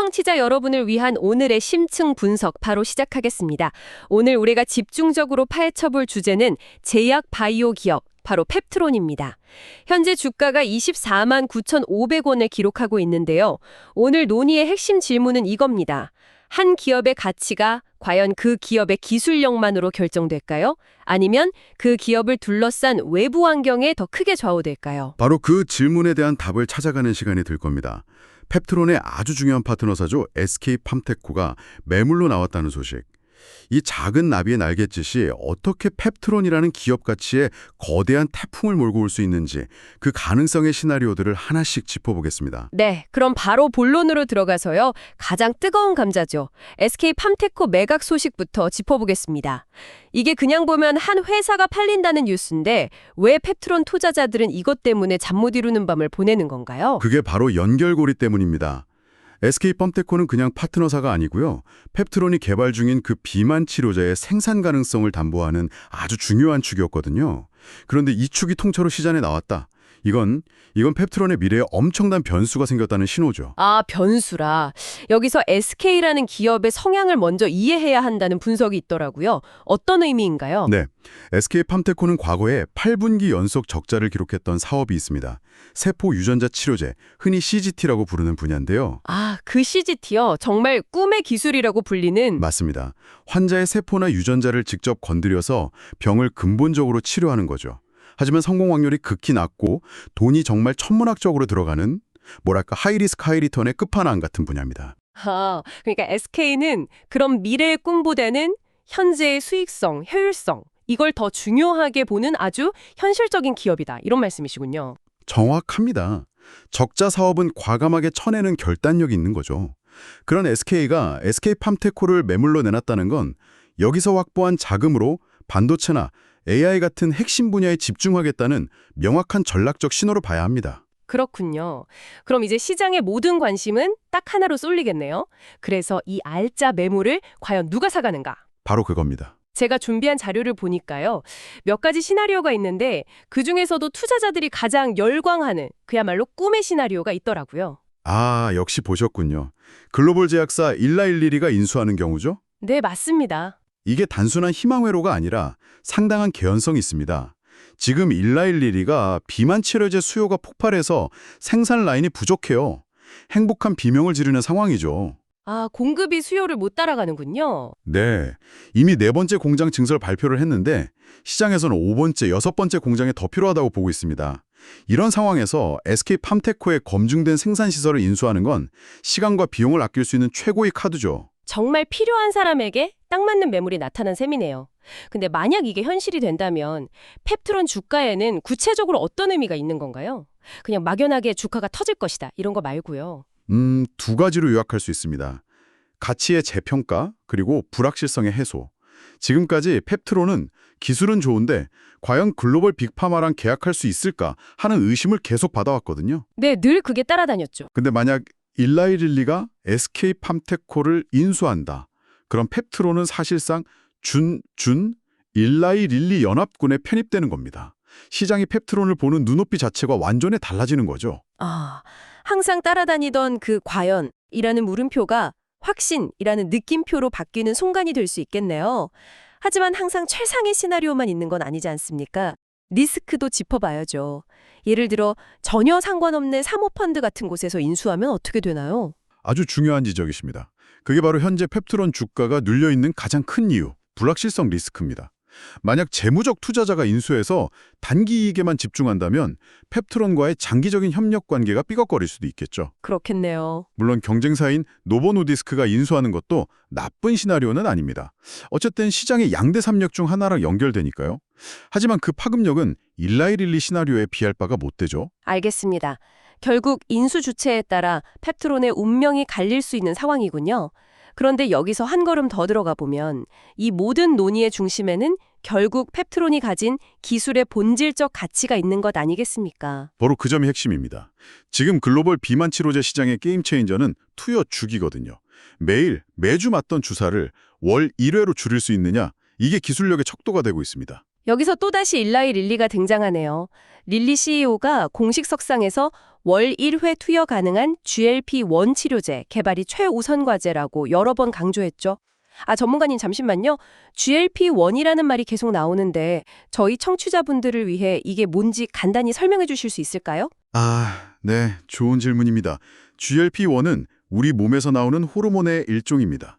청취자 여러분을 위한 오늘의 심층 분석 바로 시작하겠습니다. 오늘 우리가 집중적으로 파헤쳐볼 주제는 제약 바이오 기업, 바로 펩트론입니다. 현재 주가가 24만 9,500원을 기록하고 있는데요. 오늘 논의의 핵심 질문은 이겁니다. 한 기업의 가치가 과연 그 기업의 기술력만으로 결정될까요? 아니면 그 기업을 둘러싼 외부 환경에 더 크게 좌우될까요? 바로 그 질문에 대한 답을 찾아가는 시간이 될 겁니다. 펩트론의 아주 중요한 파트너사죠. SK팜테코가 매물로 나왔다는 소식. 이 작은 나비의 날갯짓이 어떻게 펩트론이라는 기업 가치에 거대한 태풍을 몰고 올 수 있는지 그 가능성의 시나리오들을 하나씩 짚어보겠습니다. 네, 그럼 바로 본론으로 들어가서요. 가장 뜨거운 감자죠. SK팜테코 매각 소식부터 짚어보겠습니다. 이게 그냥 보면 한 회사가 팔린다는 뉴스인데 왜 펩트론 투자자들은 이것 때문에 잠 못 이루는 밤을 보내는 건가요? 그게 바로 연결고리 때문입니다. SK팜테코는 그냥 파트너사가 아니고요. 펩트론이 개발 중인 그 비만 치료제의 생산 가능성을 담보하는 아주 중요한 축이었거든요. 그런데 이 축이 통째로 시장에 나왔다. 이건 펩트론의 미래에 엄청난 변수가 생겼다는 신호죠. 아, 변수라. 여기서 SK라는 기업의 성향을 먼저 이해해야 한다는 분석이 있더라고요. 어떤 의미인가요? 네, SK팜테코는 과거에 8분기 연속 적자를 기록했던 사업이 있습니다. 세포 유전자 치료제, 흔히 CGT라고 부르는 분야인데요. 아, 그 CGT요. 정말 꿈의 기술이라고 불리는. 맞습니다. 환자의 세포나 유전자를 직접 건드려서 병을 근본적으로 치료하는 거죠. 하지만 성공 확률이 극히 낮고 돈이 정말 천문학적으로 들어가는 뭐랄까 하이리스크 하이리턴의 끝판왕 같은 분야입니다. 아, 그러니까 SK는 그런 미래의 꿈보다는 현재의 수익성, 효율성, 이걸 더 중요하게 보는 아주 현실적인 기업이다. 이런 말씀이시군요. 정확합니다. 적자 사업은 과감하게 쳐내는 결단력이 있는 거죠. 그런 SK가 SK팜테코를 매물로 내놨다는 건 여기서 확보한 자금으로 반도체나 AI 같은 핵심 분야에 집중하겠다는 명확한 전략적 신호로 봐야 합니다. 그렇군요. 그럼 이제 시장의 모든 관심은 딱 하나로 쏠리겠네요. 그래서 이 알짜 매물을 과연 누가 사가는가? 바로 그겁니다. 제가 준비한 자료를 보니까요. 몇 가지 시나리오가 있는데 그중에서도 투자자들이 가장 열광하는 그야말로 꿈의 시나리오가 있더라고요. 아, 역시 보셨군요. 글로벌 제약사 일라일리리가 인수하는 경우죠? 네, 맞습니다. 이게 단순한 희망회로가 아니라 상당한 개연성이 있습니다. 지금 일라일리리가 비만 치료제 수요가 폭발해서 생산 라인이 부족해요. 행복한 비명을 지르는 상황이죠. 아, 공급이 수요를 못 따라가는군요. 네, 이미 4번째 공장 증설 발표를 했는데 시장에서는 5번째, 6번째 공장이 더 필요하다고 보고 있습니다. 이런 상황에서 SK팜테코의 검증된 생산시설을 인수하는 건 시간과 비용을 아낄 수 있는 최고의 카드죠. 정말 필요한 사람에게 딱 맞는 매물이 나타난 셈이네요. 근데 만약 이게 현실이 된다면 펩트론 주가에는 구체적으로 어떤 의미가 있는 건가요? 그냥 막연하게 주가가 터질 것이다 이런 거 말고요. 두 가지로 요약할 수 있습니다. 가치의 재평가, 그리고 불확실성의 해소. 지금까지 펩트론은 기술은 좋은데 과연 글로벌 빅파마랑 계약할 수 있을까 하는 의심을 계속 받아왔거든요. 네, 늘 그게 따라다녔죠. 근데 만약 일라이릴리가 SK팜테코를 인수한다. 그럼 펩트론은 사실상 일라이릴리 연합군에 편입되는 겁니다. 시장이 펩트론을 보는 눈높이 자체가 완전히 달라지는 거죠. 아, 항상 따라다니던 그 과연이라는 물음표가 확신이라는 느낌표로 바뀌는 순간이 될 수 있겠네요. 하지만 항상 최상의 시나리오만 있는 건 아니지 않습니까? 리스크도 짚어봐야죠. 예를 들어 전혀 상관없는 사모펀드 같은 곳에서 인수하면 어떻게 되나요? 아주 중요한 지적이십니다. 그게 바로 현재 펩트론 주가가 눌려있는 가장 큰 이유, 불확실성 리스크입니다. 만약 재무적 투자자가 인수해서 단기 이익에만 집중한다면 펩트론과의 장기적인 협력 관계가 삐걱거릴 수도 있겠죠. 그렇겠네요. 물론 경쟁사인 노보노디스크가 인수하는 것도 나쁜 시나리오는 아닙니다. 어쨌든 시장의 양대 산맥 중 하나랑 연결되니까요. 하지만 그 파급력은 일라이릴리 시나리오에 비할 바가 못 되죠. 알겠습니다. 결국 인수 주체에 따라 펩트론의 운명이 갈릴 수 있는 상황이군요. 그런데 여기서 한 걸음 더 들어가 보면 이 모든 논의의 중심에는 결국 펩트론이 가진 기술의 본질적 가치가 있는 것 아니겠습니까? 바로 그 점이 핵심입니다. 지금 글로벌 비만 치료제 시장의 게임 체인저는 투여 주기거든요. 매주 맞던 주사를 월 1회로 줄일 수 있느냐, 이게 기술력의 척도가 되고 있습니다. 여기서 또다시 일라이 릴리가 등장하네요. 릴리 CEO가 공식 석상에서 월 1회 투여 가능한 GLP-1 치료제 개발이 최우선 과제라고 여러 번 강조했죠. 전문가님 잠시만요. GLP-1이라는 말이 계속 나오는데 저희 청취자분들을 위해 이게 뭔지 간단히 설명해 주실 수 있을까요? 네, 좋은 질문입니다. GLP-1은 우리 몸에서 나오는 호르몬의 일종입니다.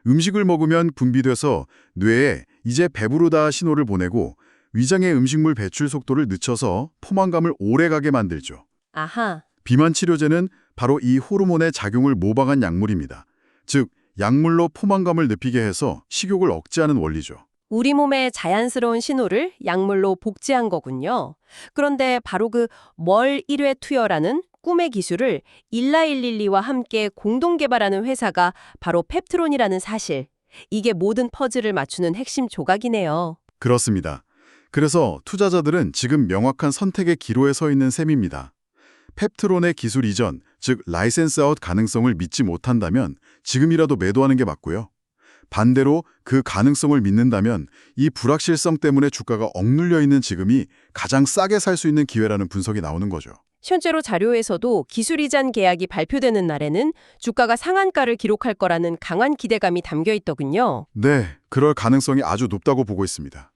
음식을 먹으면 분비돼서 뇌에 이제 배부르다 신호를 보내고 위장의 음식물 배출 속도를 늦춰서 포만감을 오래가게 만들죠. 아하. 비만 치료제는 바로 이 호르몬의 작용을 모방한 약물입니다. 즉, 약물로 포만감을 느끼게 해서 식욕을 억제하는 원리죠. 우리 몸의 자연스러운 신호를 약물로 복제한 거군요. 그런데 바로 그 월 1회 투여라는 꿈의 기술을 일라일릴리와 함께 공동 개발하는 회사가 바로 펩트론이라는 사실. 이게 모든 퍼즐을 맞추는 핵심 조각이네요. 그렇습니다. 그래서 투자자들은 지금 명확한 선택의 기로에 서 있는 셈입니다. 펩트론의 기술 이전, 즉 라이센스 아웃 가능성을 믿지 못한다면 지금이라도 매도하는 게 맞고요. 반대로 그 가능성을 믿는다면 이 불확실성 때문에 주가가 억눌려 있는 지금이 가장 싸게 살 수 있는 기회라는 분석이 나오는 거죠. 실제로 자료에서도 기술 이전 계약이 발표되는 날에는 주가가 상한가를 기록할 거라는 강한 기대감이 담겨 있더군요. 네, 그럴 가능성이 아주 높다고 보고 있습니다.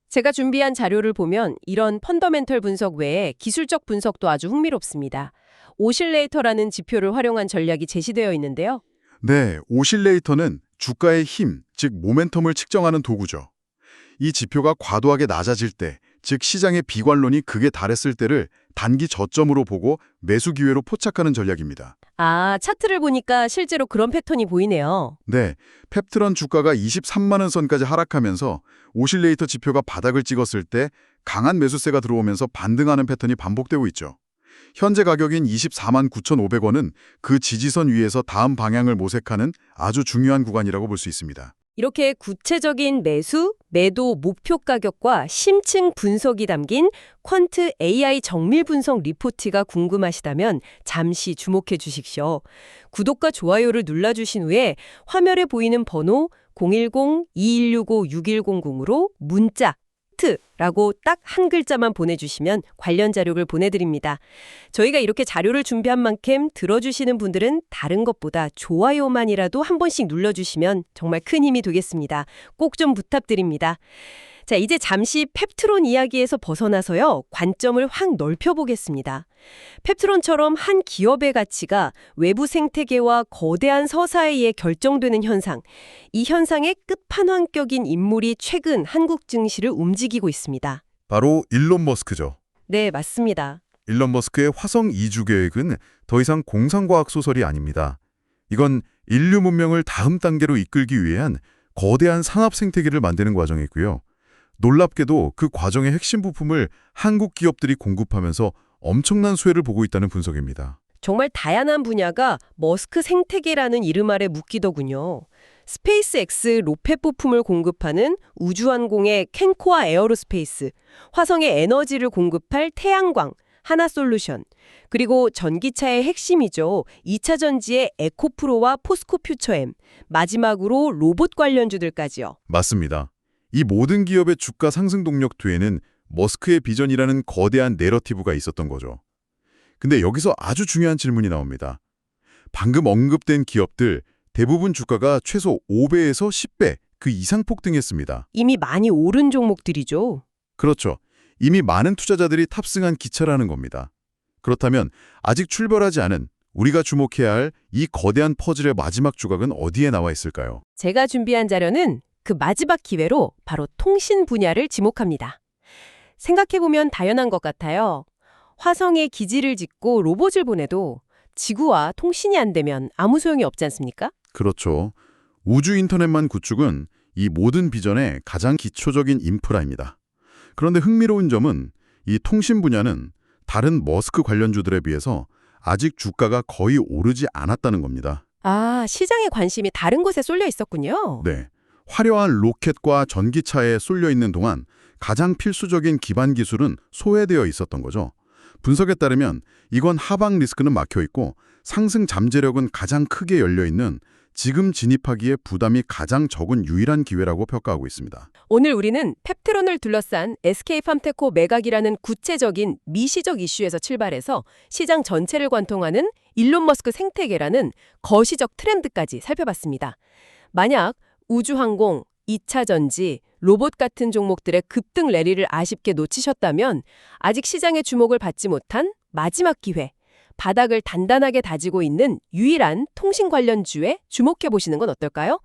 제가 준비한 자료를 보면 이런 펀더멘털 분석 외에 기술적 분석도 아주 흥미롭습니다. 오실레이터라는 지표를 활용한 전략이 제시되어 있는데요. 네, 오실레이터는 주가의 힘, 즉 모멘텀을 측정하는 도구죠. 이 지표가 과도하게 낮아질 때, 즉 시장의 비관론이 극에 달했을 때를 단기 저점으로 보고 매수 기회로 포착하는 전략입니다. 차트를 보니까 실제로 그런 패턴이 보이네요. 네, 펩트론 주가가 23만 원 선까지 하락하면서 오실레이터 지표가 바닥을 찍었을 때 강한 매수세가 들어오면서 반등하는 패턴이 반복되고 있죠. 현재 가격인 24만 9,500원은 그 지지선 위에서 다음 방향을 모색하는 아주 중요한 구간이라고 볼 수 있습니다. 이렇게 구체적인 매수, 매도 목표 가격과 심층 분석이 담긴 퀀트 AI 정밀 분석 리포트가 궁금하시다면 잠시 주목해 주십시오. 구독과 좋아요를 눌러주신 후에 화면에 보이는 번호 010-2165-6100으로 문자 라고 딱 한 글자만 보내주시면 관련 자료를 보내드립니다. 저희가 이렇게 자료를 준비한 만큼 들어주시는 분들은 다른 것보다 좋아요만이라도 한 번씩 눌러주시면 정말 큰 힘이 되겠습니다. 꼭 좀 부탁드립니다. 자, 이제 잠시 펩트론 이야기에서 벗어나서요. 관점을 확 넓혀보겠습니다. 펩트론처럼 한 기업의 가치가 외부 생태계와 거대한 서사에 의해 결정되는 현상. 이 현상의 끝판왕격인 인물이 최근 한국 증시를 움직이고 있습니다. 바로 일론 머스크죠. 네, 맞습니다. 일론 머스크의 화성 이주 계획은 더 이상 공상과학 소설이 아닙니다. 이건 인류 문명을 다음 단계로 이끌기 위한 거대한 산업 생태계를 만드는 과정이고요. 놀랍게도 그 과정의 핵심 부품을 한국 기업들이 공급하면서 엄청난 수혜를 보고 있다는 분석입니다. 정말 다양한 분야가 머스크 생태계라는 이름 아래 묶이더군요. 스페이스X 로켓 부품을 공급하는 우주항공의 캔코아 에어로스페이스, 화성에 에너지를 공급할 태양광, 하나솔루션, 그리고 전기차의 핵심이죠. 2차 전지의 에코프로와 포스코퓨처엠, 마지막으로 로봇 관련주들까지요. 맞습니다. 이 모든 기업의 주가 상승 동력 뒤에는 머스크의 비전이라는 거대한 내러티브가 있었던 거죠. 근데 여기서 아주 중요한 질문이 나옵니다. 방금 언급된 기업들 대부분 주가가 최소 5배에서 10배 그 이상 폭등했습니다. 이미 많이 오른 종목들이죠. 그렇죠. 이미 많은 투자자들이 탑승한 기차라는 겁니다. 그렇다면 아직 출발하지 않은 우리가 주목해야 할 이 거대한 퍼즐의 마지막 조각은 어디에 나와 있을까요? 제가 준비한 자료는 그 마지막 기회로 바로 통신 분야를 지목합니다. 생각해보면 당연한 것 같아요. 화성에 기지를 짓고 로봇을 보내도 지구와 통신이 안 되면 아무 소용이 없지 않습니까? 그렇죠. 우주 인터넷만 구축은 이 모든 비전의 가장 기초적인 인프라입니다. 그런데 흥미로운 점은 이 통신 분야는 다른 머스크 관련주들에 비해서 아직 주가가 거의 오르지 않았다는 겁니다. 시장의 관심이 다른 곳에 쏠려 있었군요. 네. 화려한 로켓과 전기차에 쏠려 있는 동안 가장 필수적인 기반 기술은 소외되어 있었던 거죠. 분석에 따르면 이건 하방 리스크는 막혀 있고 상승 잠재력은 가장 크게 열려 있는 지금 진입하기에 부담이 가장 적은 유일한 기회라고 평가하고 있습니다. 오늘 우리는 펩트론을 둘러싼 SK팜테코 매각이라는 구체적인 미시적 이슈에서 출발해서 시장 전체를 관통하는 일론 머스크 생태계라는 거시적 트렌드까지 살펴봤습니다. 만약 우주항공, 2차 전지, 로봇 같은 종목들의 급등 랠리를 아쉽게 놓치셨다면 아직 시장의 주목을 받지 못한 마지막 기회, 바닥을 단단하게 다지고 있는 유일한 통신 관련주에 주목해보시는 건 어떨까요?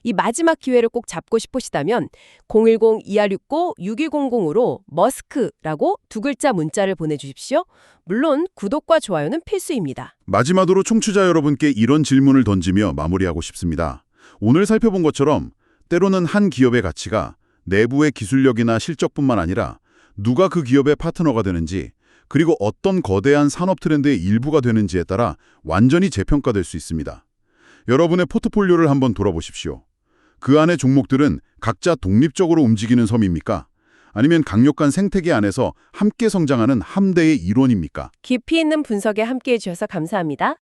이 마지막 기회를 꼭 잡고 싶으시다면 010-2669-6100으로 머스크라고 두 글자 문자를 보내주십시오. 물론 구독과 좋아요는 필수입니다. 마지막으로 청취자 여러분께 이런 질문을 던지며 마무리하고 싶습니다. 오늘 살펴본 것처럼 때로는 한 기업의 가치가 내부의 기술력이나 실적뿐만 아니라 누가 그 기업의 파트너가 되는지, 그리고 어떤 거대한 산업 트렌드의 일부가 되는지에 따라 완전히 재평가될 수 있습니다. 여러분의 포트폴리오를 한번 돌아보십시오. 그 안의 종목들은 각자 독립적으로 움직이는 섬입니까? 아니면 강력한 생태계 안에서 함께 성장하는 함대의 일원입니까? 깊이 있는 분석에 함께해 주셔서 감사합니다.